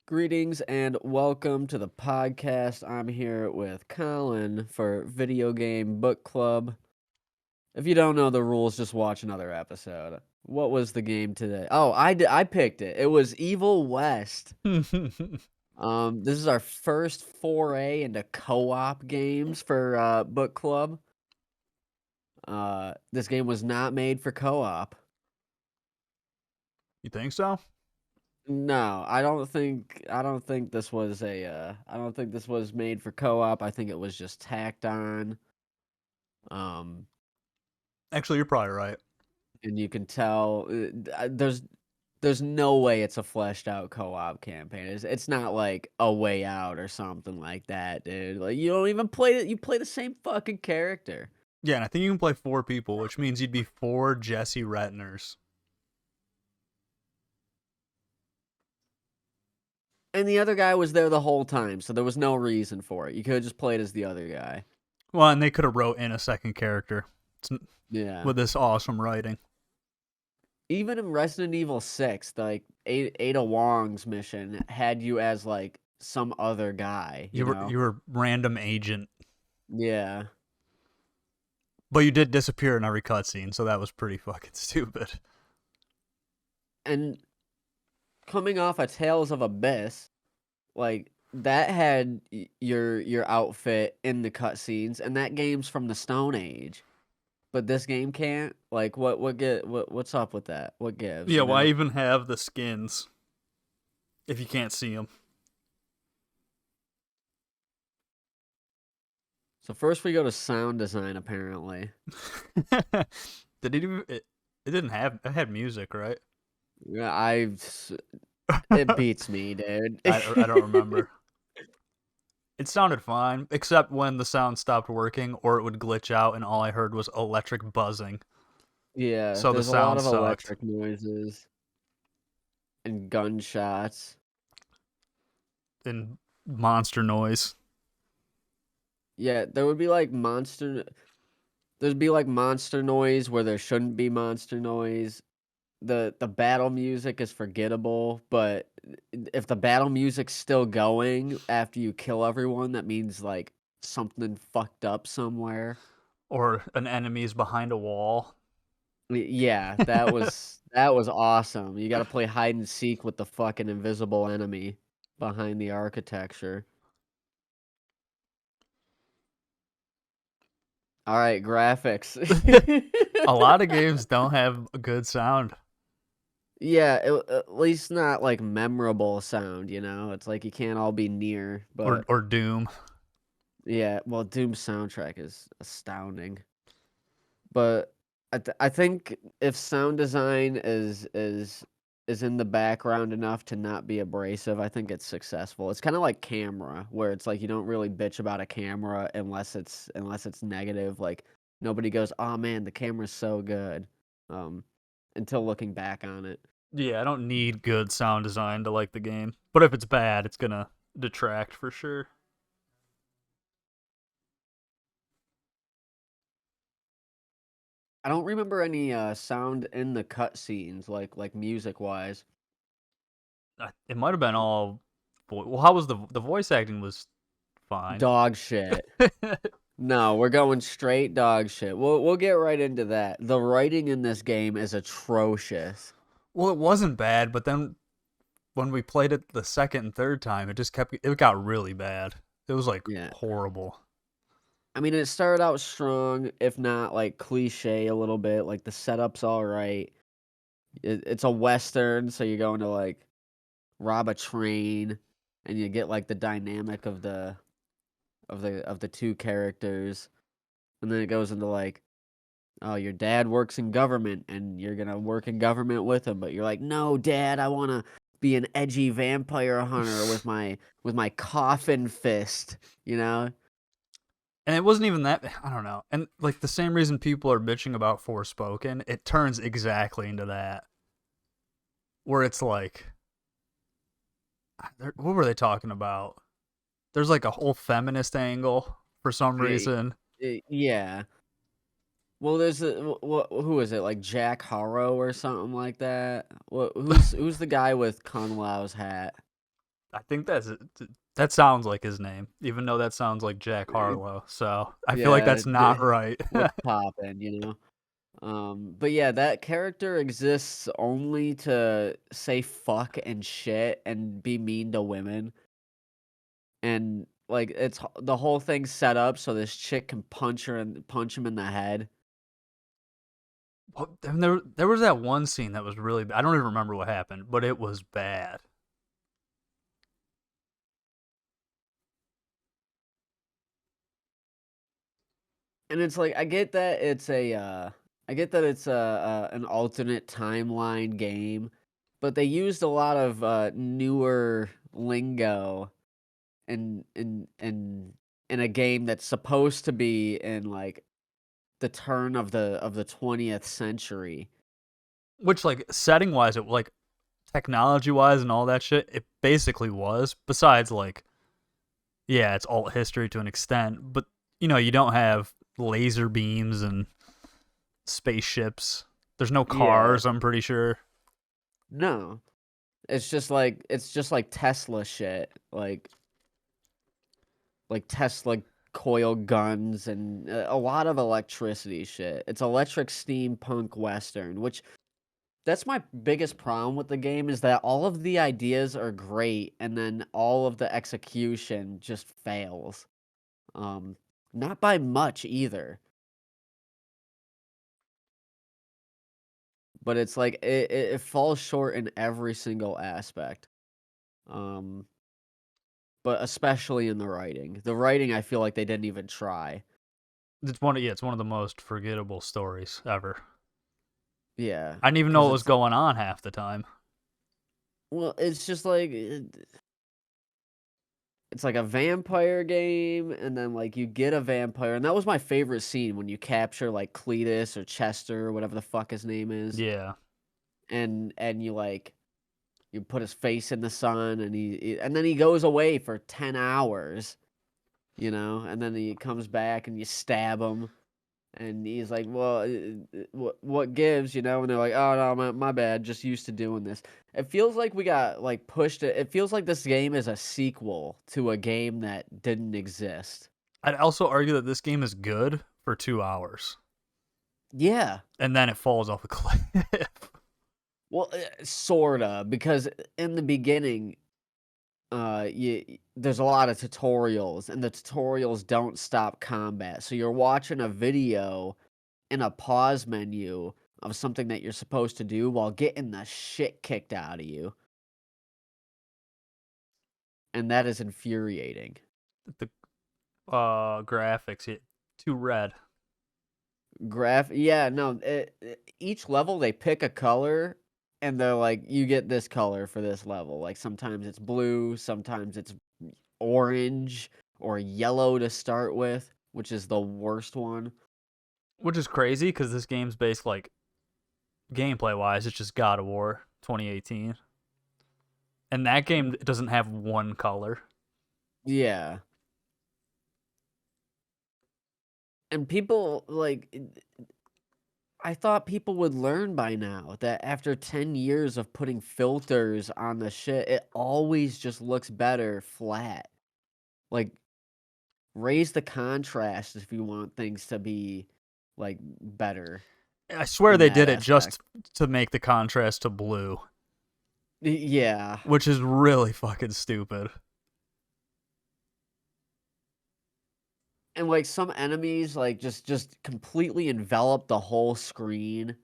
Greetings and welcome to the podcast. I'm here with Colin for Video Game Book Club. If you don't know the rules, just watch another episode. What was the game today? Oh, I picked it. It was Evil West. This is our first foray into co-op games for Book Club. This game was not made for co-op. You think so? No, I don't think this was I don't think this was made for co-op. I think it was just tacked on. Um, Actually, you're probably right. and you can tell there's no way it's a fleshed out co-op campaign. It's not like A Way Out or something like that, dude. Like you don't even play it. You play the same fucking character. Yeah, and I think you can play 4 people, which means you'd be 4 Jesse Retners. And the other guy was there the whole time, so there was no reason for it. You could have just played as the other guy. Well, and they could have wrote in a second character Yeah. with this awesome writing. Even in Resident Evil 6, like Ada Wong's mission had you as like some other guy, you know? You were random agent, Yeah. but you did disappear in every cutscene, so that was pretty fucking stupid. And coming off of Tales of Abyss, like that had your outfit in the cutscenes, and that game's from the Stone Age. But this game can't. Like, what's up with that? What gives? Yeah, You why know? even have the skins if you can't see them? So first we go to sound design, apparently. Did it even? It didn't have. It had music, right? Yeah, it beats me, dude. I don't remember. It sounded fine, except when the sound stopped working or it would glitch out and all I heard was electric buzzing. Yeah, So the there's a lot sound of sucked. electric noises and gunshots. And monster noise. Yeah, there'd be like monster noise where there shouldn't be monster noise. The battle music is forgettable, but if the battle music's still going after you kill everyone, that means like something fucked up somewhere. Or an enemy is behind a wall. Yeah, that was awesome. You got to play hide and seek with the fucking invisible enemy behind the architecture. All right, graphics. A lot of games don't have a good sound. Yeah, at least not like memorable sound, you know? It's like you can't all be near, but Or Doom. yeah, well, Doom's soundtrack is astounding. But I think if sound design is in the background enough to not be abrasive, I think it's successful. It's kind of like camera, where it's like you don't really bitch about a camera unless it's negative. Like nobody goes, "Oh man, the camera's so good," until looking back on it. Yeah, I don't need good sound design to like the game. But if it's bad, it's gonna detract for sure. I don't remember any sound in the cutscenes, like music wise. It might have been all. Well, how was the voice acting was fine. Dog shit. No, we're going straight dog shit. We'll get right into that. The writing in this game is atrocious. Well, it wasn't bad, but then when we played it the second and third time, it got really bad. It was like Yeah. horrible. I mean, it started out strong, if not like cliche a little bit. Like the setup's all right. It's a western, so you're going to like rob a train, and you get like the dynamic of the two characters, and then it goes into like, oh, your dad works in government, and you're gonna work in government with him, but you're like, no, Dad, I want to be an edgy vampire hunter with my coffin fist, you know? And it wasn't even that. I don't know. And like the same reason people are bitching about Forspoken, it turns exactly into that. Where it's like, what were they talking about? There's like a whole feminist angle for some reason. Yeah. Well, there's who is it? Like Jack Harrow or something like that? Who's the guy with Kung Lao's hat? I think that sounds like his name, even though that sounds like Jack Harlow. So I feel like Yeah, that's not right. what's poppin', you know? But yeah, that character exists only to say fuck and shit and be mean to women. And like the whole thing's set up so this chick can punch him in the head. Well, and there was that one scene that was really bad. I don't even remember what happened, but it was bad. And it's like I get that it's an alternate timeline game, but they used a lot of newer lingo in in a game that's supposed to be in like the turn of the 20th century. Which, like, setting wise, it like technology wise and all that shit, it basically was. Besides, like, yeah, it's alt history to an extent, but you don't have laser beams and spaceships. There's no Yeah. cars, I'm pretty sure. No. It's just like Tesla shit. Like Tesla coil guns and a lot of electricity shit. It's electric steampunk western, which that's my biggest problem with the game is that all of the ideas are great and then all of the execution just fails. Um, Not by much either, but it's like it falls short in every single aspect. Um, but especially in the writing. The writing, I feel like they didn't even try. It's one of the most forgettable stories ever. Yeah, I didn't even know because what was going on half the time. well, it's just like it's like a vampire game, and then like you get a vampire, and that was my favorite scene when you capture like Cletus or Chester or whatever the fuck his name is, Yeah. and you like you put his face in the sun, and and then he goes away for 10 hours, you know, and then he comes back and you stab him. And he's like, "Well, what gives, you know?" And they're like, "Oh no, my bad. Just used to doing this." It feels like we got like pushed. It feels like this game is a sequel to a game that didn't exist. I'd also argue that this game is good for 2 hours, Yeah, and then it falls off a cliff. well, sorta, because in the beginning, there's a lot of tutorials, and the tutorials don't stop combat. So you're watching a video in a pause menu of something that you're supposed to do while getting the shit kicked out of you. And that is infuriating. The graphics, too red. Yeah, no, each level they pick a color and they're like, you get this color for this level. Like sometimes it's blue, sometimes it's orange or yellow to start with, which is the worst one. Which is crazy because this game's based, like, gameplay wise, it's just God of War 2018. And that game doesn't have one color. Yeah. And people like I thought people would learn by now that after 10 years of putting filters on the shit, it always just looks better flat. Like, raise the contrast if you want things to be, like, better I swear in they that did it aspect. just to make the contrast to blue, Yeah. which is really fucking stupid. And, like, some enemies, like, just completely envelop the whole screen.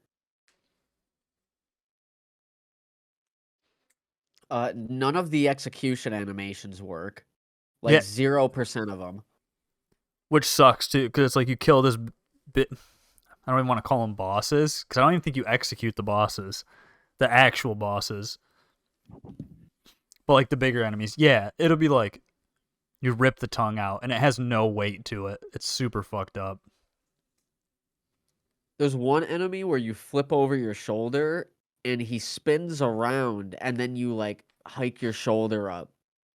None of the execution animations work. Like, Yeah, 0% of them. which sucks too, because it's like you kill this bit. I don't even want to call them bosses, because I don't even think you execute the bosses, the actual bosses. But like the bigger enemies, yeah, it'll be like you rip the tongue out, and it has no weight to it. It's super fucked up. There's one enemy where you flip over your shoulder and he spins around and then you like hike your shoulder up.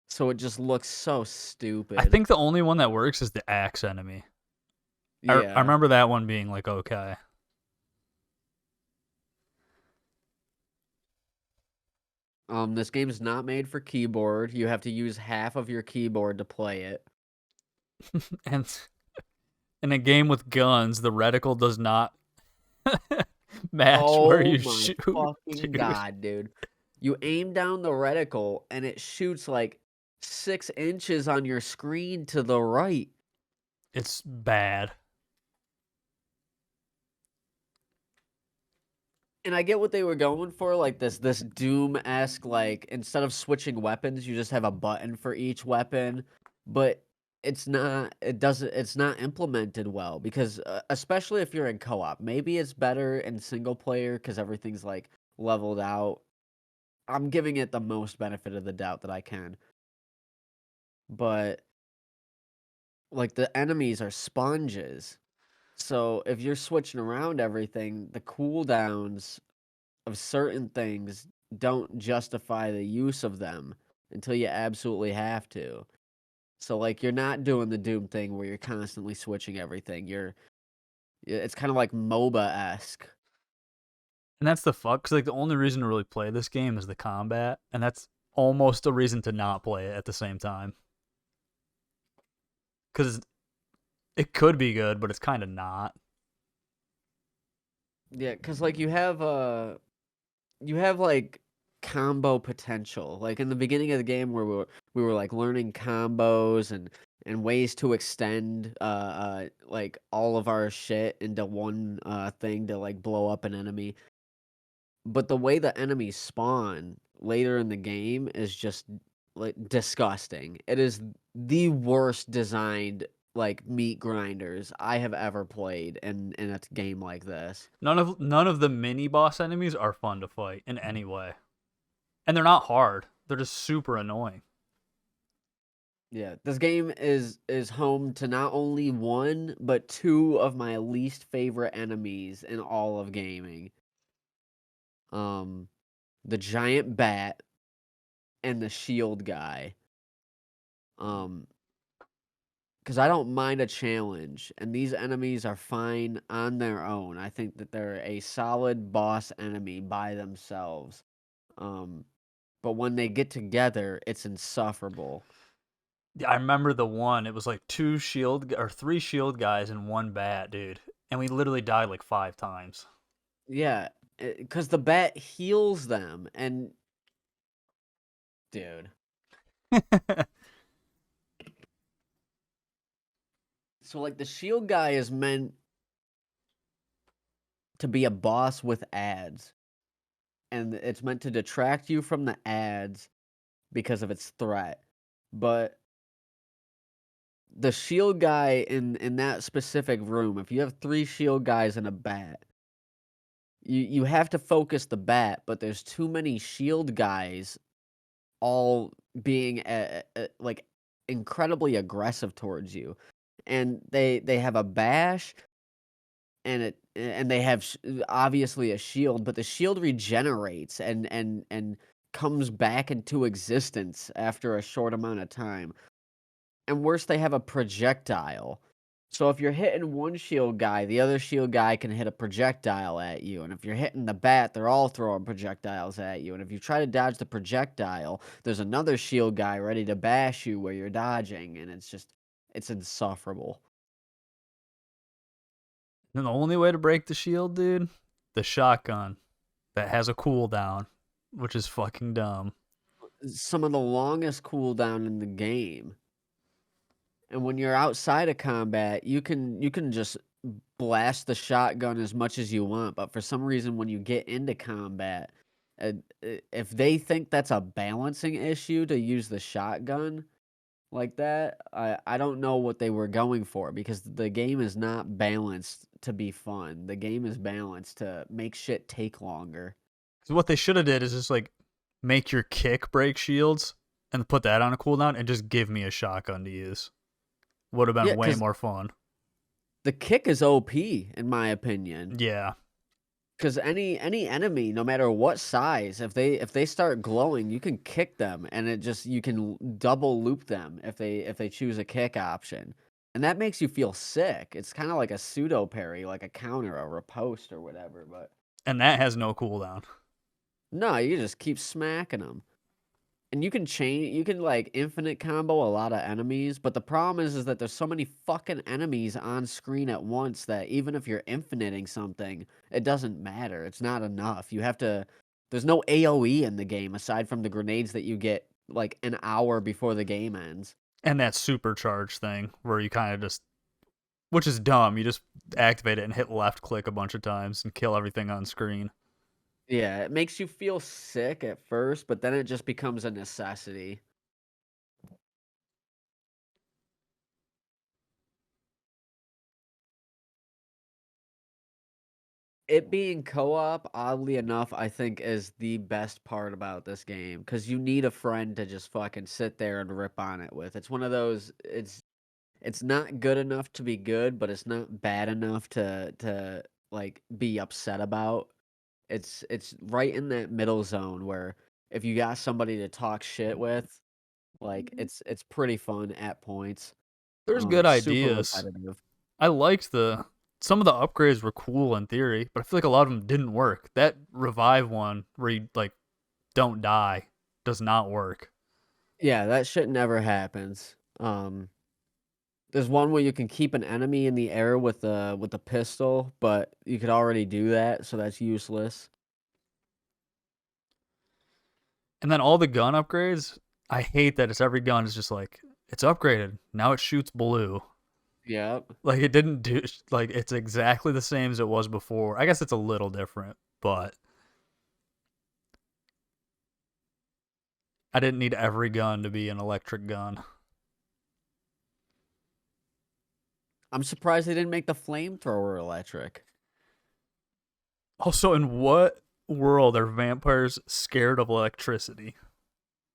So it just looks so I stupid. think the only one that works is the axe enemy. I Yeah. remember that one being like okay. This game's not made for keyboard. You have to use half of your keyboard to play it. And in a game with guns, the reticle does not match where Oh you my shoot, fucking dude. god, dude. You aim down the reticle and it shoots like 6 inches on your screen to the right. It's bad. And I get what they were going for, like this Doom-esque, like instead of switching weapons, you just have a button for each weapon, but it's not implemented well because especially if you're in co-op. Maybe it's better in single player because everything's like leveled out. I'm giving it the most benefit of the doubt that I can. But like the enemies are sponges. So if you're switching around everything, the cooldowns of certain things don't justify the use of them until you absolutely have to. So like you're not doing the Doom thing where you're constantly switching everything. It's kind of like MOBA-esque. And that's the fuck. Cause like the only reason to really play this game is the combat, and that's almost a reason to not play it at the same time. Cause it could be good, but it's kind of not. Yeah, cuz like you have like combo potential. Like in the beginning of the game where we were like learning combos and ways to extend like all of our shit into one thing to like blow up an enemy. But the way the enemies spawn later in the game is just like disgusting. It is the worst designed like meat grinders I have ever played in a game like this. None of the mini boss enemies are fun to fight in any way, and they're not hard. They're just super annoying. Yeah, this game is home to not only one but two of my least favorite enemies in all of gaming. Um, the giant bat and the shield guy. Um, because I don't mind a challenge, and these enemies are fine on their own. I think that they're a solid boss enemy by themselves. Um, but when they get together, it's insufferable. Yeah, I remember the one. It was like two shield or three shield guys and one bat, dude. And we literally died like 5 times. Yeah, because the bat heals them, and dude. So like the shield guy is meant to be a boss with ads, and it's meant to detract you from the ads because of its threat. But the shield guy in that specific room, if you have 3 shield guys and a bat, you have to focus the bat, but there's too many shield guys all being like incredibly aggressive towards you. And they have a bash and they have obviously a shield, but the shield regenerates and comes back into existence after a short amount of time. And worse, they have a projectile. So if you're hitting one shield guy, the other shield guy can hit a projectile at you. And if you're hitting the bat, they're all throwing projectiles at you. And if you try to dodge the projectile, there's another shield guy ready to bash you where you're dodging. And it's insufferable. And the only way to break the shield, dude, the shotgun that has a cooldown, which is fucking dumb. Some of the longest cooldown in the game. And when you're outside of combat, you can just blast the shotgun as much as you want, but for some reason when you get into combat, if they think that's a balancing issue to use the shotgun like that, I don't know what they were going for because the game is not balanced to be fun. The game is balanced to make shit take longer. So what they should have did is just like make your kick break shields and put that on a cooldown and just give me a shotgun to use. Would have been Yeah, way because more fun. the kick is OP in my opinion. Yeah. Because any enemy, no matter what size, if they start glowing, you can kick them, and it just you can double loop them if they choose a kick option, and that makes you feel sick. It's kind of like a pseudo parry, like a counter, a riposte, or whatever. But And that has no cooldown. No, you just keep smacking them. And you can like infinite combo a lot of enemies, but the problem is that there's so many fucking enemies on screen at once that even if you're infiniting something, it doesn't matter. It's not enough. There's no AoE in the game aside from the grenades that you get like an hour before the game ends. And that supercharge thing where you kind of just, which is dumb, you just activate it and hit left click a bunch of times and kill everything on screen. Yeah, it makes you feel sick at first, but then it just becomes a necessity. It being co-op, oddly enough, I think is the best part about this game because you need a friend to just fucking sit there and rip on it with. It's one of those. It's not good enough to be good, but it's not bad enough to like be upset about. It's right in that middle zone where if you got somebody to talk shit with, like it's pretty fun at points. There's good Super ideas. repetitive. I liked some of the upgrades were cool in theory, but I feel like a lot of them didn't work. That revive one where you like don't die does not work. Yeah, that shit never happens. There's one where you can keep an enemy in the air with a pistol, but you could already do that, so that's useless. And then all the gun upgrades, I hate that it's every gun is just like it's upgraded. Now it shoots blue. Yep. Like it didn't do like it's exactly the same as it was before. I guess it's a little different, but I didn't need every gun to be an electric gun. I'm surprised they didn't make the flamethrower electric. Also, in what world are vampires scared of electricity?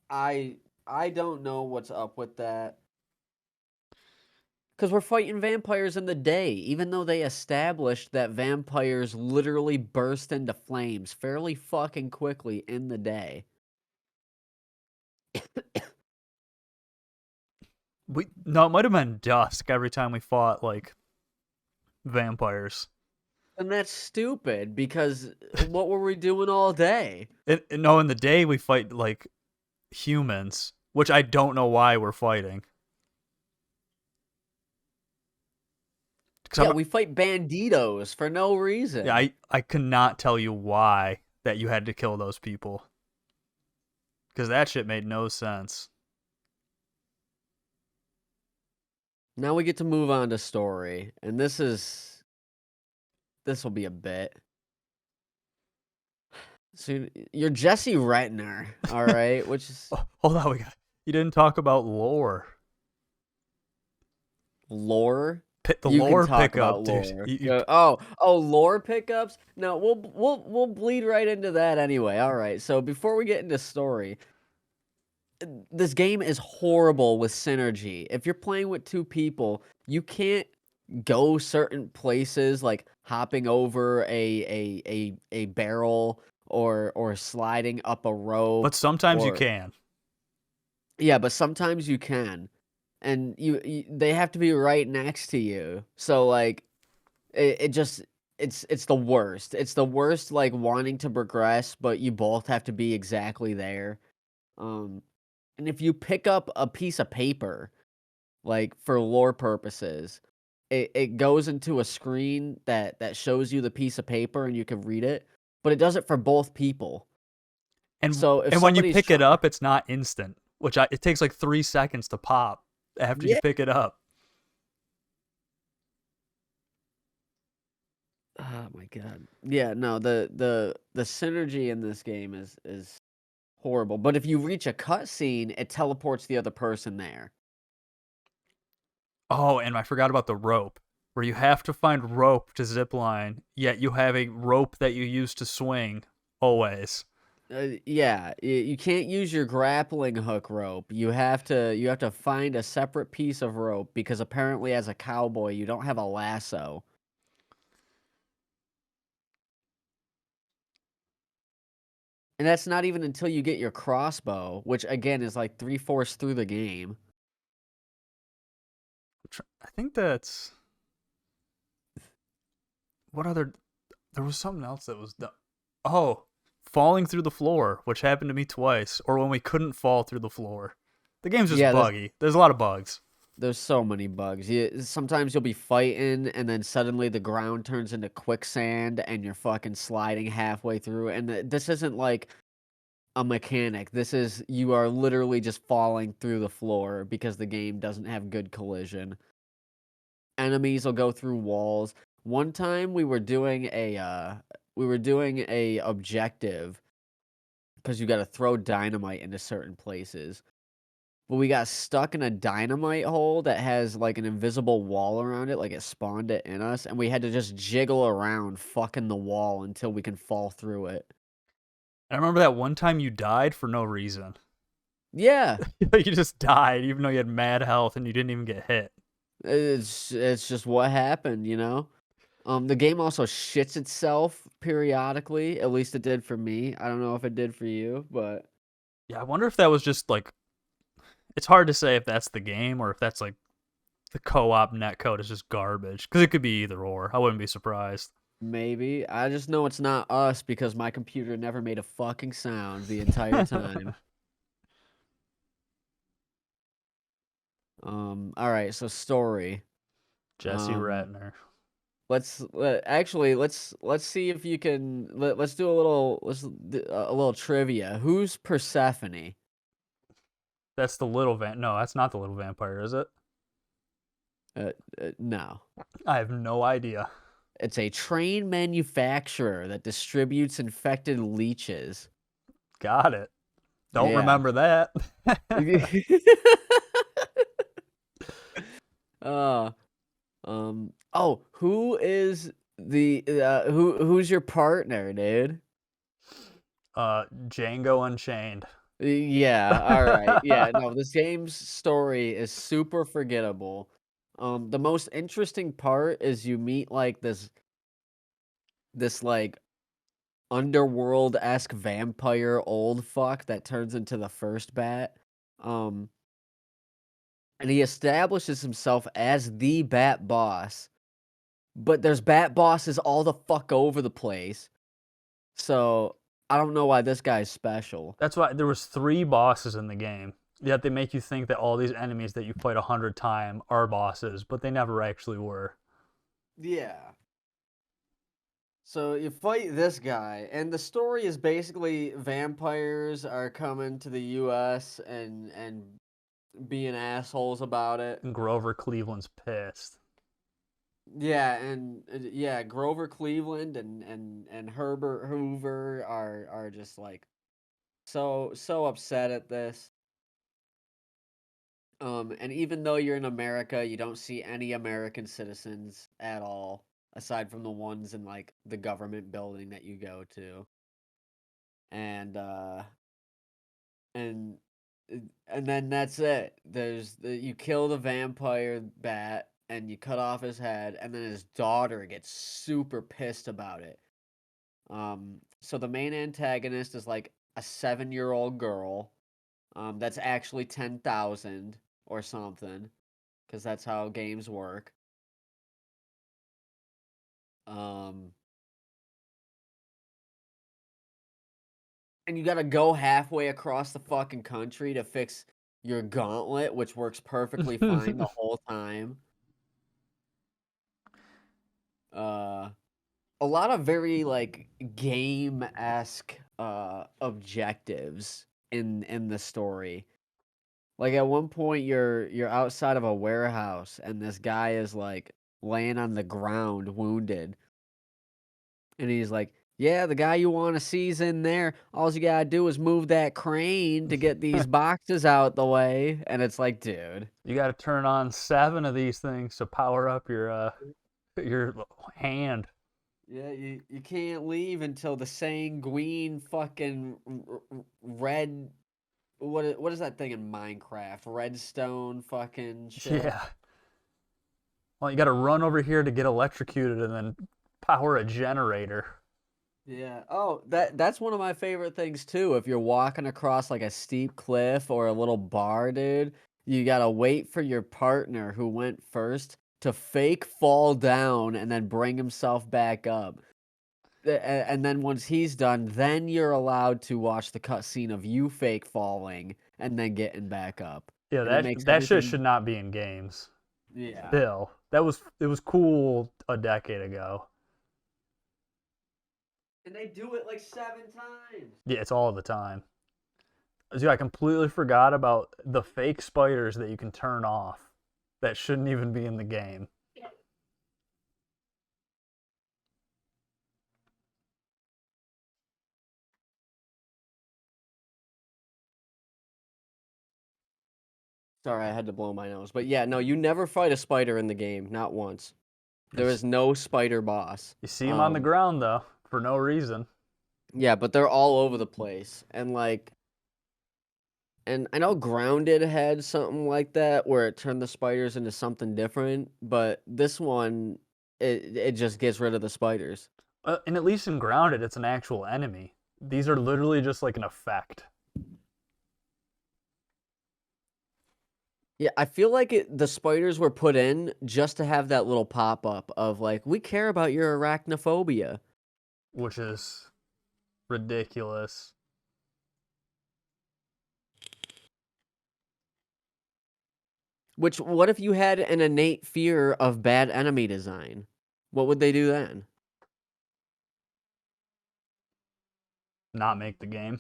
I I don't know what's up with that. Because we're fighting vampires in the day, even though they established that vampires literally burst into flames fairly fucking quickly in the day. No, it might have been dusk every time we fought like vampires. And that's stupid because what were we doing all day? No, in the day we fight like humans, which I don't know why we're fighting. Cause Yeah, we fight banditos for no yeah, reason. I cannot tell you why that you had to kill those people. Because that shit made no sense. Now we get to move on to story, and this will be a bit. So you're Jesse Rentner, all right, which is Oh, hold on, you didn't talk about lore. lore. The You can lore talk about pickup, dude. lore. Oh, lore pickups. No, we'll bleed right into that anyway. All right. So before we get into story, this game is horrible with synergy. If you're playing with two people, you can't go certain places like hopping over a barrel or sliding up a But rope sometimes you or can. yeah, but sometimes you can. And they have to be right next to you. So like it just it's the worst. It's the worst like wanting to progress, but you both have to be exactly there. Um and if you pick up a piece of paper like for lore purposes, it goes into a screen that shows you the piece of paper and you can read it, but it does it for both people. And So if and when you somebody's pick it trying, up, it's not instant, it takes like 3 seconds to pop after you yeah. pick it up. Oh my god. Yeah, no, the synergy in this game is horrible. But if you reach a cutscene, it teleports the other person there. Oh, and I forgot about the rope, where you have to find rope to zip line, yet you have a rope that you use to swing always. Yeah, you can't use your grappling hook rope. You have to find a separate piece of rope because apparently as a cowboy, you don't have a lasso. And that's not even until you get your crossbow, which again is like three-fourths through the game. I think that's what other. There was something else that was done. Oh, falling through the floor, which happened to me twice, or when we couldn't fall through the floor. The game's just Yeah, buggy. There's a lot of bugs. there's so many bugs. Sometimes you'll be fighting, and then suddenly the ground turns into quicksand, and you're fucking sliding halfway through. And this isn't like a mechanic. You are literally just falling through the floor because the game doesn't have good collision. Enemies will go through walls. One time we were doing a objective because you got to throw dynamite into certain places. But we got stuck in a dynamite hole that has like an invisible wall around it, like it spawned it in us, and we had to just jiggle around fucking the wall until we can fall through it. I remember that one time you died for no reason. Yeah, You just died even though you had mad health and you didn't even get hit. it's just what happened, you know? The game also shits itself periodically. At least it did for me. I don't know if it did for you, but Yeah, I wonder if that was just like, it's hard to say if that's the game or if that's like the co-op netcode is just garbage, because it could be either or. I wouldn't be surprised. maybe. I just know it's not us because my computer never made a fucking sound the entire time. All right, so story. Jesse Um, Ratner. let's see if you can let's do a little trivia. Who's Persephone? That's the little no, that's not the little vampire, is it? No. I have no idea. It's a train manufacturer that distributes infected leeches. Got it. Don't Yeah. remember that. uh, oh, who is who's your partner, dude? Django Unchained. Yeah, all right. Yeah, no, this game's story is super forgettable. The most interesting part is you meet like this like underworld-esque vampire old fuck that turns into the first bat. Um, and he establishes himself as the bat boss. But there's bat bosses all the fuck over the place. So I don't know why this guy's special. That's why there was 3 bosses in the game. Yet they make you think that all these enemies that you played 100 times are bosses, but they never actually were. Yeah. So you fight this guy, and the story is basically vampires are coming to the U.S. and being assholes about it. And Grover Cleveland's pissed. Yeah, and yeah, Grover Cleveland and Herbert Hoover are just like so upset at this. And even though you're in America, you don't see any American citizens at all, aside from the ones in like the government building that you go to. And and and then that's it. You kill the vampire bat and you cut off his head, and then his daughter gets super pissed about it. So the main antagonist is like a 7-year-old girl. That's actually 10,000 or something, because that's how games work. Um, and you gotta go halfway across the fucking country to fix your gauntlet, which works perfectly fine the whole time. Uh, a lot of very like game-esque objectives in the story. Like at one point you're outside of a warehouse and this guy is like laying on the ground wounded. And he's like, "Yeah, the guy you want to see's in there. All you gotta do is move that crane to get these boxes out the way." And it's like, dude. You got to turn on 7 of these things to power up your hand. Yeah, you can't leave until the sanguine fucking red. What is that thing in Minecraft? Redstone fucking shit. Yeah. Well, you got to run over here to get electrocuted and then power a generator. Yeah. Oh, that's one of my favorite things too. If you're walking across like a steep cliff or a little bar, dude, you gotta wait for your partner who went first to fake fall down and then bring himself back up. And then once he's done, then you're allowed to watch the cutscene of you fake falling and then getting back up. Yeah, And it makes that shit everything should not be in games. yeah. Still, it was cool a decade ago. And they do it like 7 times. Yeah, it's all the time. Dude, I completely forgot about the fake spiders that you can turn off that shouldn't even be in the game. Sorry, I had to blow my nose. But yeah, no, you never fight a spider in the game, not once. There You is no spider boss. you see them on the ground though, for no reason. Yeah, but they're all over the place. And like and I know Grounded had something like that where it turned the spiders into something different, but this one it just gets rid of the spiders. And at least in Grounded, it's an actual enemy. These are literally just like an effect. Yeah, I feel like the spiders were put in just to have that little pop up of like, we care about your arachnophobia. Which is ridiculous. Which, what if you had an innate fear of bad enemy design? What would they do then? Not make the game.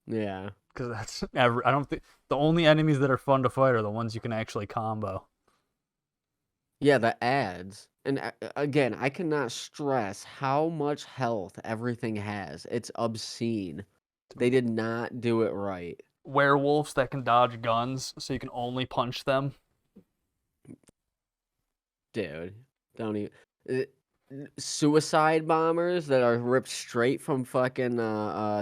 Yeah. Because that's I don't think the only enemies that are fun to fight are the ones you can actually combo. Yeah, the ads. And again, I cannot stress how much health everything has. It's obscene. They did not do it right. Werewolves that can dodge guns, so you can only punch them. Dude, don't even. uh, Suicide bombers that are ripped straight from fucking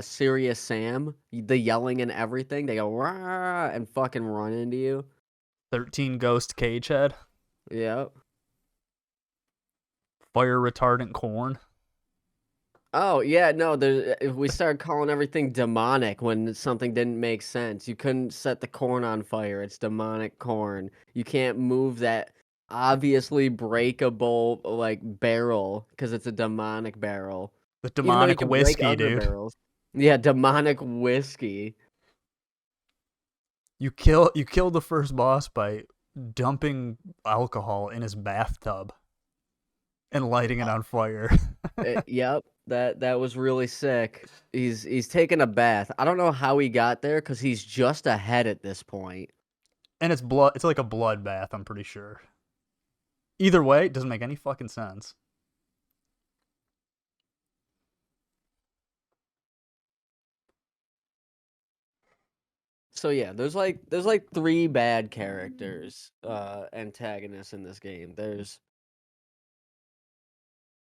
Serious Sam. The yelling and everything. They go rah and fucking run into you. 13 ghost cage head. Yep. Fire retardant corn. Oh yeah, no. We started calling everything demonic when something didn't make sense. You couldn't set the corn on fire. It's demonic corn. You can't move that obviously breakable like barrel because it's a demonic barrel. The Even though you demonic can break whiskey, other dude. barrels. Yeah, demonic whiskey. You kill the first boss by dumping alcohol in his bathtub and lighting it on fire. Yep, that was really sick. He's taking a bath. I don't know how he got there because he's just ahead at this point. And it's blood. It's like a bloodbath, I'm pretty sure. Either way, it doesn't make any fucking sense. So yeah, there's like three bad characters, antagonists in this game.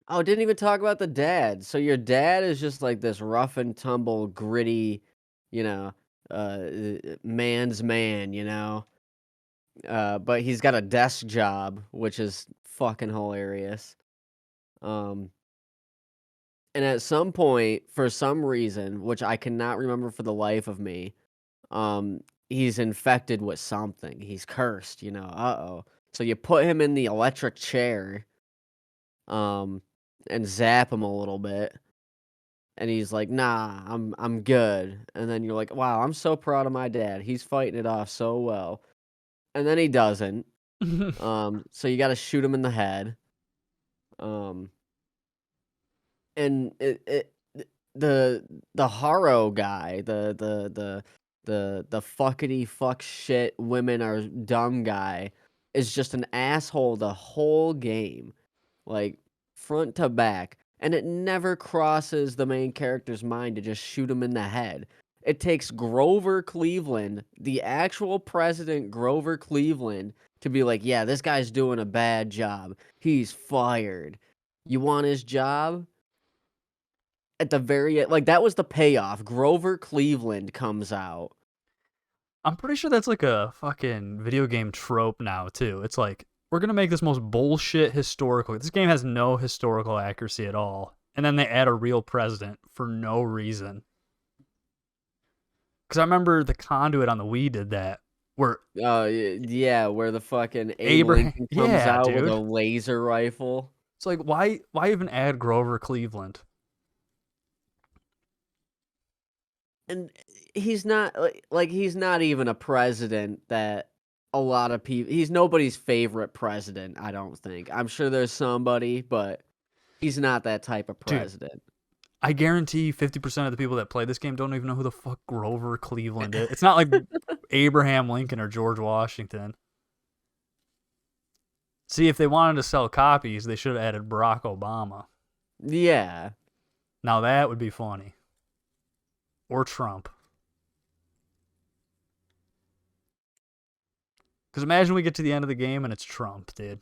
Oh, didn't even talk about the dad. So your dad is just like this rough and tumble, gritty, you know, man's man, but he's got a desk job, which is fucking hilarious. Um, and at some point, for some reason, which I cannot remember for the life of me, he's infected with something. He's cursed, uh-oh. So you put him in the electric chair, um, and zap him a little bit. And he's like, "Nah, I'm good." And then you're like, "Wow, I'm so proud of my dad. He's fighting it off so well." And then he doesn't. So you got to shoot him in the head. Um, and the Haro guy, the fuckity fuck shit women are dumb guy is just an asshole the whole game, like front to back, and it never crosses the main character's mind to just shoot him in the head. It takes Grover Cleveland, the actual president Grover Cleveland, to be like, yeah, this guy's doing a bad job. He's fired. You want his job? At the very like that was the payoff. Grover Cleveland comes out. I'm pretty sure that's like a fucking video game trope now, too. It's like, we're going to make this most bullshit historical. This game has no historical accuracy at all. And then they add a real president for no reason. Because I remember the Conduit on the Wii did that. Where Yeah, where the fucking Abe Abraham. Lincoln comes Yeah, out with dude. a laser rifle. It's like, why even add Grover Cleveland? and he's not he's not even a president that a lot of people. He's nobody's favorite president. I don't think. I'm sure there's somebody, but he's not that type of Dude, president. I guarantee 50% of the people that play this game don't even know who the fuck Grover Cleveland is. It's not like Abraham Lincoln or George Washington. See, if they wanted to sell copies, they should have added Barack Obama. Yeah. Now that would be funny. Or Trump. Because imagine we get to the end of the game and it's Trump, dude.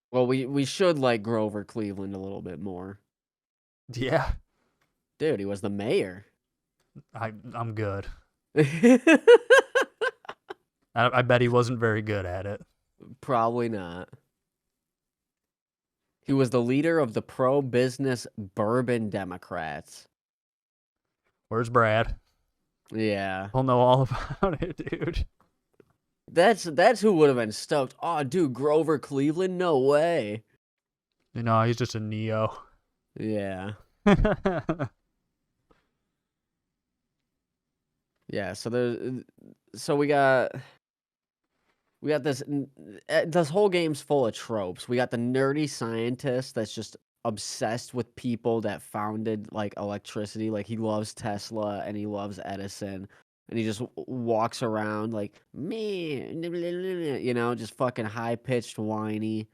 Well, we should like Grover Cleveland a little bit more. Yeah. Dude, he was the mayor. I'm good. I bet he wasn't very good at it. Probably not. He was the leader of the pro-business Bourbon Democrats. Where's Brad? Yeah. He'll know all about it, dude. That's who would have been stoked. Oh, dude, Grover Cleveland? No way. No, he's just a Neo. Yeah. Yeah, so we got this whole game's full of tropes. We got the nerdy scientist that's just obsessed with people that founded like electricity. Like he loves Tesla and he loves Edison. And he just walks around like me, you know, just fucking high pitched whiny.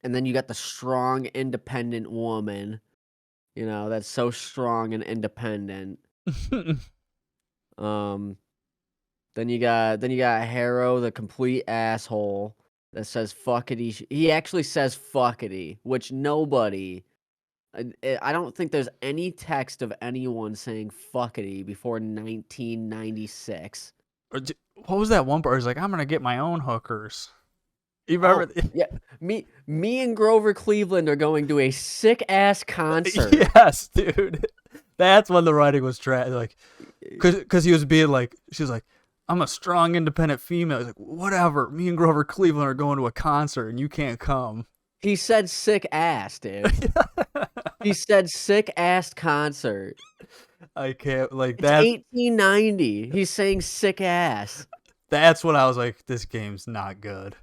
And then you got the strong, independent woman, you know, that's so strong and independent. Then you got Harrow, the complete asshole that says fuckity. He actually says fuckity, which nobody. I don't think there's any text of anyone saying fuckity before 1996. What was that one part? He's like, I'm gonna get my own hookers. You remember? Oh, yeah, me and Grover Cleveland are going to a sick ass concert. Yes, dude. That's when the writing was trash. Like, cause he was being like, she was like, I'm a strong, independent female. He's like, whatever. Me and Grover Cleveland are going to a concert, and you can't come. He said sick ass, dude. He said sick ass concert. I can't like It's that. 1890. He's saying sick ass. That's when I was like, this game's not good.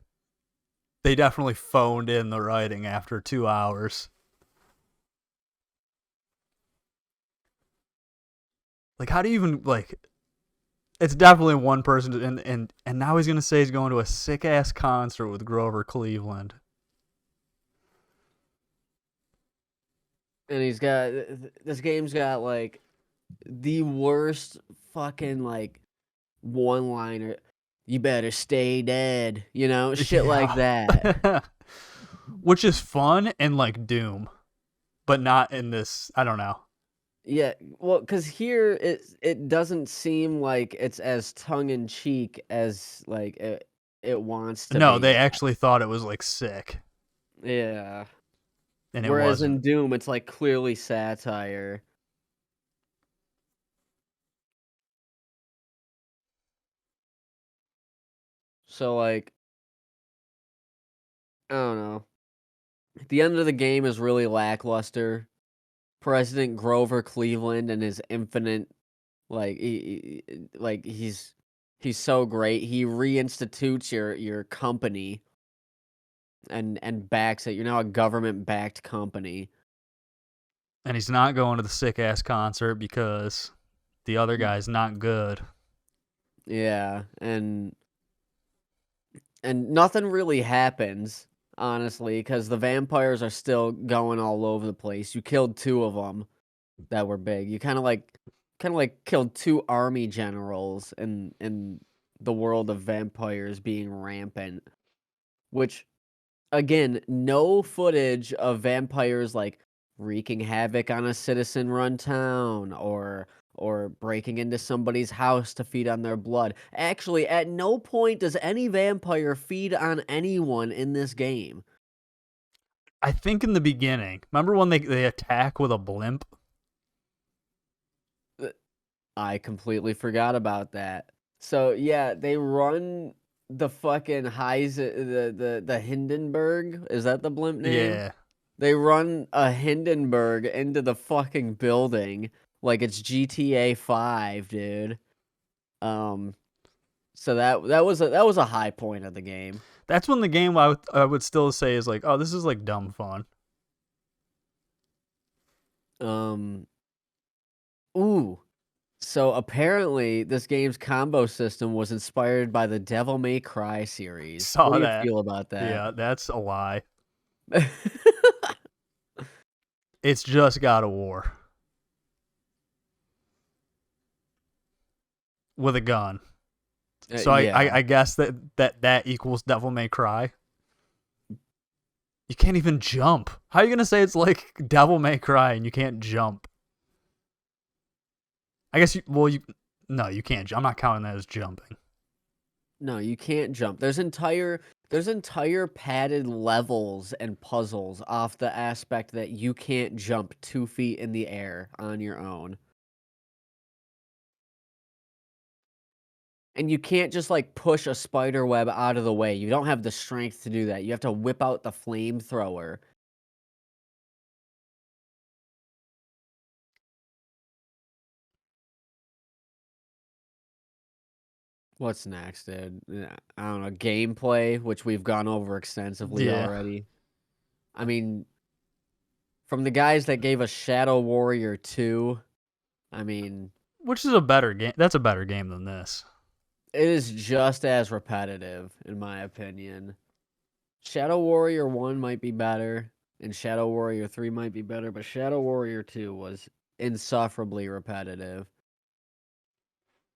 They definitely phoned in the writing after 2 hours. Like, how do you even like? It's definitely one person, and now he's gonna say he's going to a sick ass concert with Grover Cleveland. And he's got this game's got like the worst fucking like one liner. You better stay dead, you know, shit like that. Which is fun and like Doom, but not in this. I don't know. Yeah, well, because here it doesn't seem like it's as tongue in cheek as like it wants to No, be. they actually thought it was like sick. Yeah. And it Whereas wasn't. in Doom, it's like clearly satire. So like, I don't know. The end of the game is really lackluster. President Grover Cleveland and his infinite, like, he's so great. He reinstitutes your company and backs it. You're now a government backed company. And he's not going to the sick ass concert because the other guy's not good. Yeah, and nothing really happens, honestly, because the vampires are still going all over the place. You killed 2 of them that were big. You kind of like killed 2 army generals in the world of vampires being rampant. Which, again, no footage of vampires like wreaking havoc on a citizen-run town or breaking into somebody's house to feed on their blood. Actually, at no point does any vampire feed on anyone in this game. I think in the beginning, remember when they attack with a blimp? I completely forgot about that. So, yeah, they run the fucking the Hindenburg, is that the blimp name? Yeah. They run a Hindenburg into the fucking building like it's GTA 5, dude. So that was a high point of the game. That's when the game I would still say is like, oh, this is like dumb fun. Um, ooh. So apparently this game's combo system was inspired by the Devil May Cry series. What Saw do you that. feel about that? Yeah, that's a lie. It's just God of War with a gun. So Yeah. I guess that equals Devil May Cry. You can't even jump. How are you gonna say it's like Devil May Cry and you can't jump? I guess no, you can't. I'm not counting that as jumping. No, you can't jump. There's entire padded levels and puzzles off the aspect that you can't jump 2 feet in the air on your own. And you can't just, like, push a spider web out of the way. You don't have the strength to do that. You have to whip out the flamethrower. What's next, dude? I don't know, gameplay, which we've gone over extensively Yeah. already. I mean, from the guys that gave us Shadow Warrior 2, I mean, Which is a better game. That's a better game than this. it is just as repetitive, in my opinion. Shadow Warrior 1 might be better, and Shadow Warrior 3 might be better, but Shadow Warrior 2 was insufferably repetitive.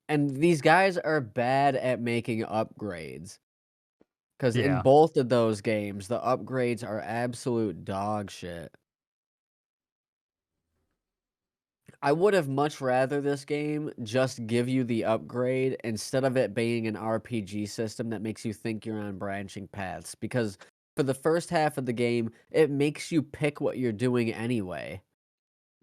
And these guys are bad at making upgrades. Because in Yeah. both of those games, the upgrades are absolute dog shit. I would have much rather this game just give you the upgrade instead of it being an RPG system that makes you think you're on branching paths. Because for the first half of the game, it makes you pick what you're doing anyway.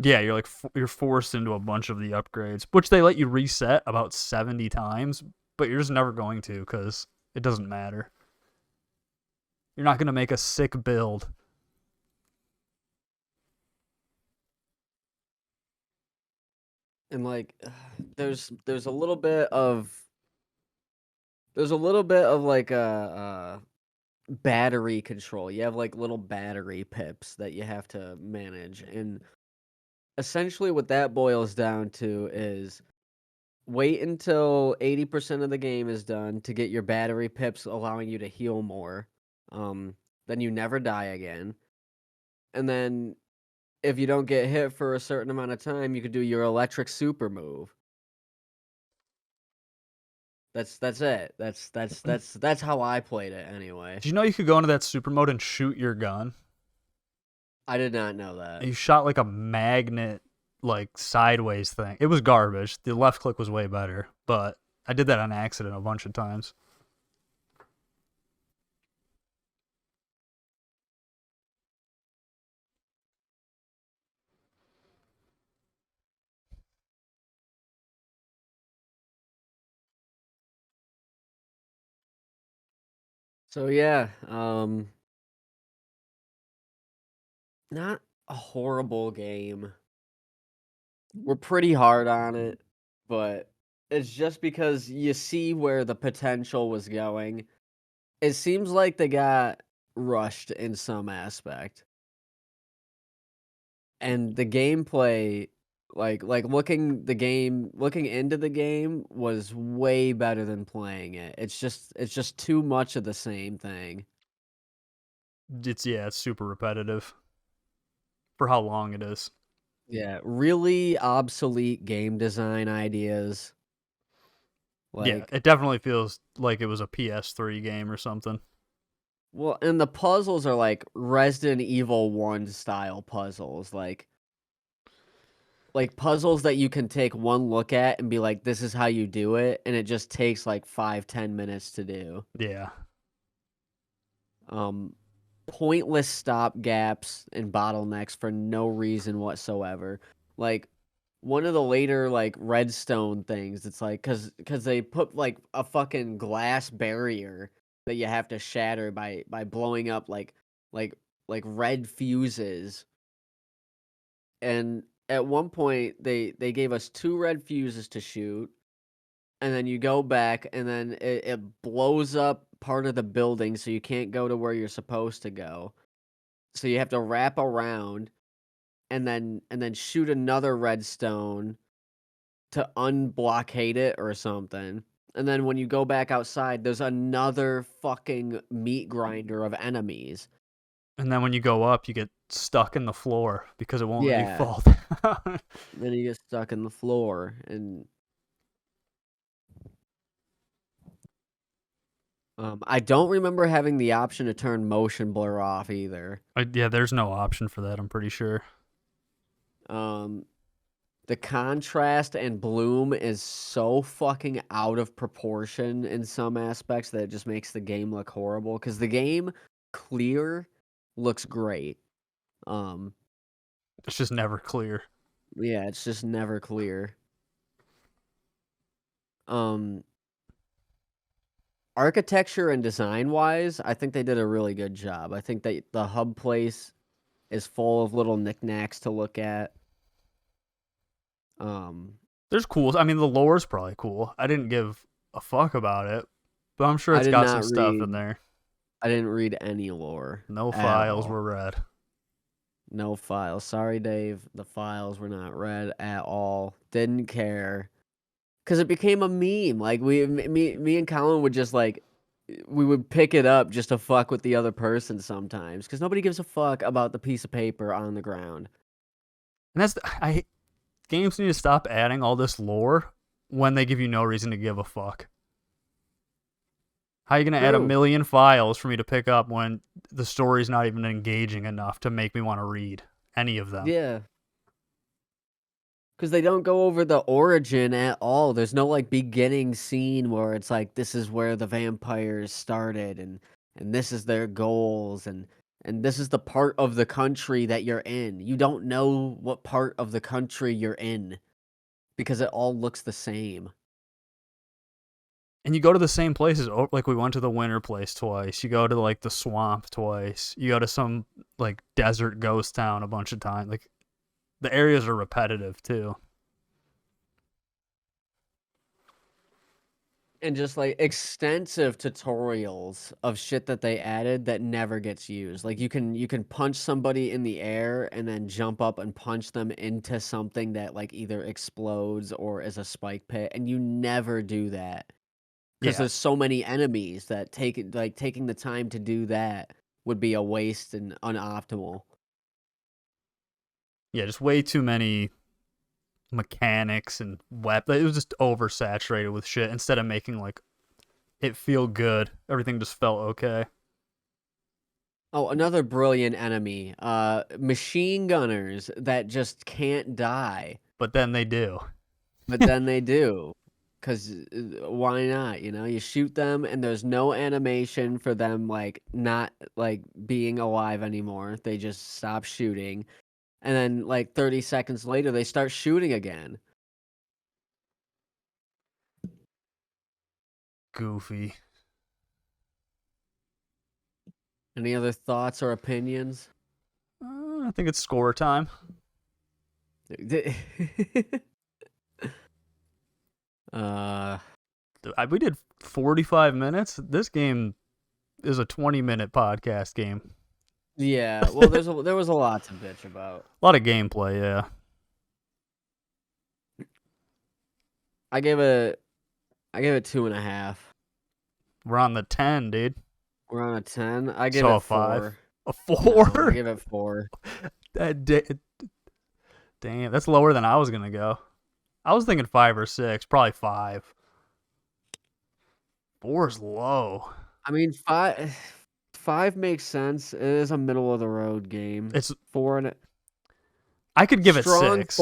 Yeah, you're like you're forced into a bunch of the upgrades, which they let you reset about 70 times, but you're just never going to because it doesn't matter. You're not gonna make a sick build. And like there's a little bit of like a battery control. You have like little battery pips that you have to manage, and essentially what that boils down to is wait until 80% of the game is done to get your battery pips allowing you to heal more. Then you never die again. And then if you don't get hit for a certain amount of time, you could do your electric super move. That's it. That's how I played it anyway. Do you know you could go into that super mode and shoot your gun? I did not know And that. you shot like a magnet, like sideways thing. It was garbage. The left click was way better, but I did that on accident a bunch of times. So yeah, not a horrible game. We're pretty hard on it, but it's just because you see where the potential was going. It seems like they got rushed in some aspect. And the gameplay, like looking into the game was way better than playing it. It's just too much of the same thing. It's super repetitive for how long it is. Yeah, really obsolete game design ideas. Yeah, Like, it definitely feels like it was a PS3 game or something. well, and the puzzles are like Resident Evil 1 style puzzles, like puzzles that you can take one look at and be like, this is how you do it, and it just takes like 5-10 minutes to do. Yeah. Um, Pointless stop gaps and bottlenecks for no reason whatsoever. Like, one of the later like redstone things. It's like because they put like a fucking glass barrier that you have to shatter by blowing up like like red fuses. And at one point they gave us 2 red fuses to shoot, and then you go back and then it blows up part of the building so you can't go to where you're supposed to go. So you have to wrap around and then shoot another redstone to unblockade it or something. And then when you go back outside, there's another fucking meat grinder of enemies. And then when you go up, you get stuck in the floor because it won't let you Yeah. fall down. Then you get stuck in the floor and I don't remember having the option to turn motion blur off either. Yeah, there's no option for that, I'm pretty sure. The contrast and bloom is so fucking out of proportion in some aspects that it just makes the game look horrible. Because the game clear looks great. It's just never clear. Yeah, it's just never clear. Architecture and design wise, I think they did a really good job. I think that the hub place is full of little knickknacks to look at. There's cool. I mean, the lore's probably cool. I didn't give a fuck about it, but I'm sure I it's did got some not stuff read. in there. I didn't read any lore. No at files all. were read. No files. Sorry, Dave. The files were not read at all. Didn't care. Because it became a meme. Like, me and Colin would just, like, we would pick it up just to fuck with the other person sometimes. Because nobody gives a fuck about the piece of paper on the ground. And games need to stop adding all this lore when they give you no reason to give a fuck. How are you going to add a True. million files for me to pick up when the story's not even engaging enough to make me want to read any of them? Yeah. Because they don't go over the origin at all. There's no, like, beginning scene where it's like, this is where the vampires started, and this is their goals, and this is the part of the country that you're in. You don't know what part of the country you're in because it all looks the same. And you go to the same places. Like, we went to the winter place twice. You go to, like, the swamp twice. You go to some, like, desert ghost town a bunch of times. Like, the areas are repetitive, too. And just, like, extensive tutorials of shit that they added that never gets used. Like, you can punch somebody in the air and then jump up and punch them into something that, like, either explodes or is a spike pit, and you never do that. Because Yeah. there's so many enemies that taking the time to do that would be a waste and unoptimal. Yeah, just way too many mechanics and weapons. It was just oversaturated with shit instead of making, like, it feel good. Everything just felt okay. Oh, another brilliant enemy. Machine gunners that just can't die, But then they do. but then they do. Cause why not? You know, you shoot them and there's no animation for them like not like being alive anymore. They just stop shooting. And then like 30 seconds later they start shooting again. Goofy. Any other thoughts or opinions? I think it's score time. We did 45 minutes. This game is a 20-minute podcast game. Yeah, well, there was a lot to bitch about. A lot of gameplay, yeah. I gave it 2.5. We're on the 10, dude. We're on a 10. I give So it a 5. 4. A No, 4? I give it 4. Damn, that's lower than I was going to go. I was thinking 5 or 6, probably 5. 4 is low. I mean, 5 makes sense. It is a middle of the road game. It's 4 and I could give it 6.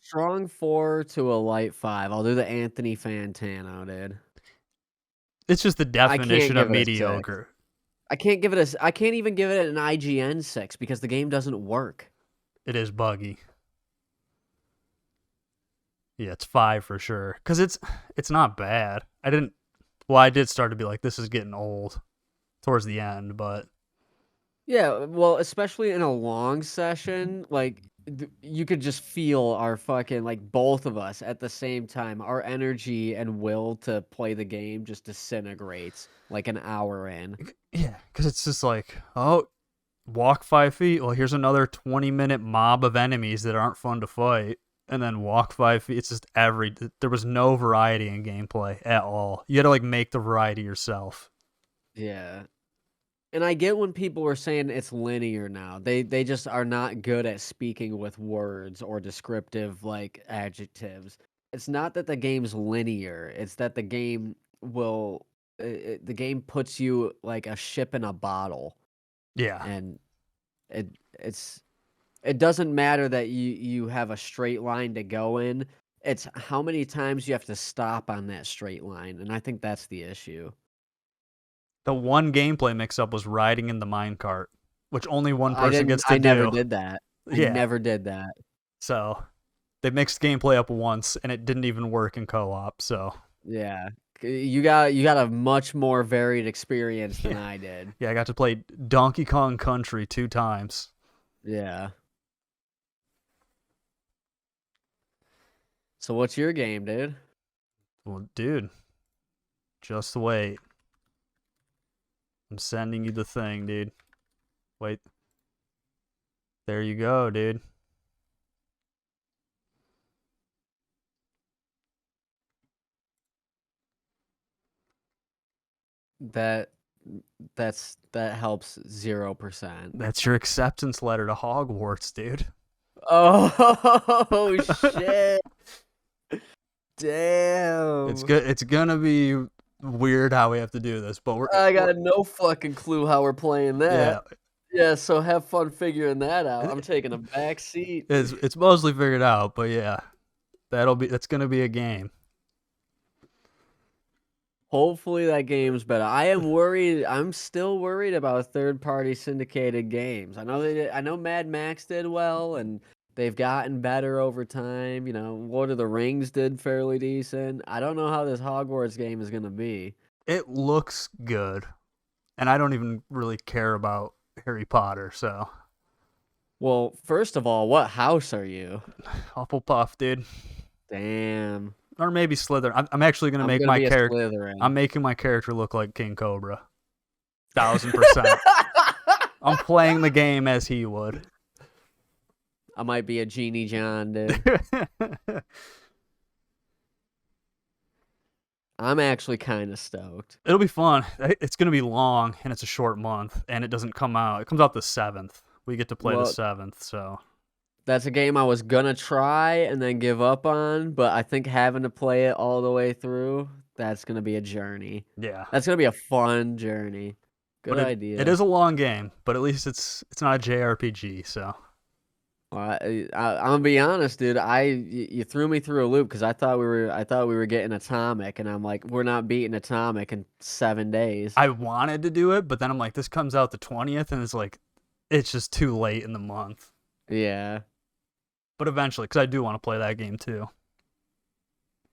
Strong 4 to a light 5. I'll do the Anthony Fantano, dude. It's just the definition of give it a 6. mediocre. I can't even give it an IGN 6 because the game doesn't work. It is buggy. Yeah, it's 5 for sure. Cause it's not bad. I did start to be like, this is getting old towards the end, but Yeah, well, especially in a long session, like you could just feel our fucking like both of us at the same time. Our energy and will to play the game just disintegrates like an hour in. yeah, cause it's just like, oh, walk 5 feet. Well, here's another 20-minute mob of enemies that aren't fun to fight. And then walk 5 feet. It's just there was no variety in gameplay at all. You had to like make the variety yourself. Yeah. And I get when people are saying it's linear now. They just are not good at speaking with words or descriptive like adjectives. It's not that the game's linear. It's that the game will the game puts you like a ship in a bottle, Yeah. and it it's it doesn't matter that you have a straight line to go in. It's how many times you have to stop on that straight line, and I think that's the issue. The one gameplay mix up was riding in the minecart, which only one person gets to I never do. did that. I Yeah. never did that. So they mixed gameplay up once and it didn't even work in co-op. So Yeah. You got a much more varied experience than yeah, I did. yeah, I got to play Donkey Kong Country 2 times. Yeah. So what's your game, dude? Well, dude, just wait. I'm sending you the thing, dude. Wait. There you go, dude. That that helps 0%. That's your acceptance letter to Hogwarts, dude. Oh shit. Damn. It's gonna be weird how we have to do this, but I got no fucking clue how we're playing yeah, that. Yeah, so have fun figuring that out. I'm taking a back seat. it's mostly figured out, but yeah, that's gonna be a game. Hopefully that game's better. I am worried. I'm still worried about third-party syndicated games. I know Mad Max did well, and they've gotten better over time. You know, Lord of the Rings did fairly decent. I don't know how this Hogwarts game is gonna be. It looks good, and I don't even really care about Harry Potter, so Well, first of all, what house are you? Hufflepuff, dude, Damn. or maybe Slytherin. I'm actually gonna I'm make gonna my be a character. I'm Slytherin. making my character look like King Cobra, 1000%. I'm playing the game as he would. I might be a Genie John, dude. I'm actually kind of stoked. It'll be fun. It's gonna be long, and it's a short month, and it doesn't come out. It comes out the 7th. We get to play the Well, 7th, so that's a game I was gonna try and then give up on, but I think having to play it all the way through, that's gonna be a journey. yeah. That's gonna be a fun journey. Good But it idea. is a long game, but at least it's not a JRPG, so Well, I'm gonna be honest, dude. You threw me through a loop because I thought we were getting Atomic, and I'm like, we're not beating Atomic in 7 days. I wanted to do it, but then I'm like, this comes out the 20th, and it's like, it's just too late in the month. Yeah. But eventually, because I do want to play that game too.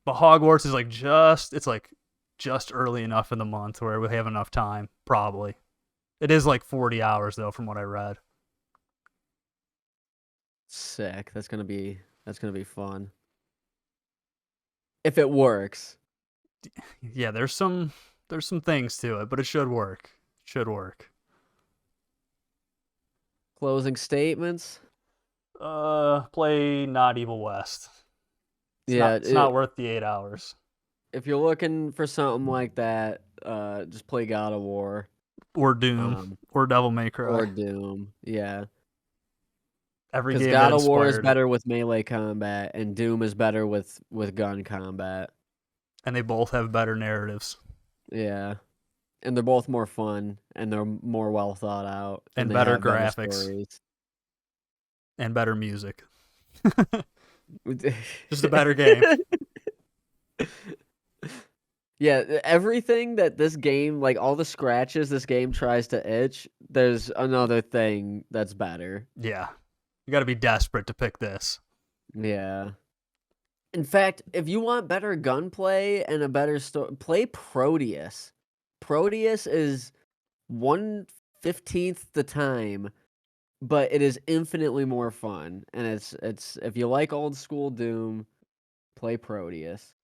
But Hogwarts is just early enough in the month where we have enough time, probably. It is like 40 hours though, from what I read. Sick. That's gonna be fun. If it works. Yeah, there's some things to it, but it should work. Should work. Closing statements. Play Not Evil West. It's not worth the 8 hours. If you're looking for something like that, just play God of War Or Doom. Or Devil May Cry. or Doom. Yeah, Every because game God that of War is inspired it. better with melee combat, and Doom is better with gun combat. And they both have better narratives. Yeah, and they're both more fun, and they're more well thought out, And they better have better graphics. stories. And better music. Just a better game. Yeah, everything that this game, like all the scratches this game tries to itch, there's another thing that's better. Yeah. You got to be desperate to pick this. Yeah. In fact, if you want better gunplay and a better story, play Proteus. Proteus is 1/15th the time, but it is infinitely more fun, and it's if you like old school Doom, play Proteus.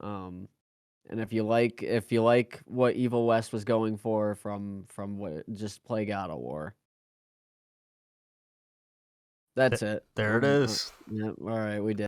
And if you like what Evil West was going for from what, just play God of War. That's it. There it is. Yeah, all right, we did.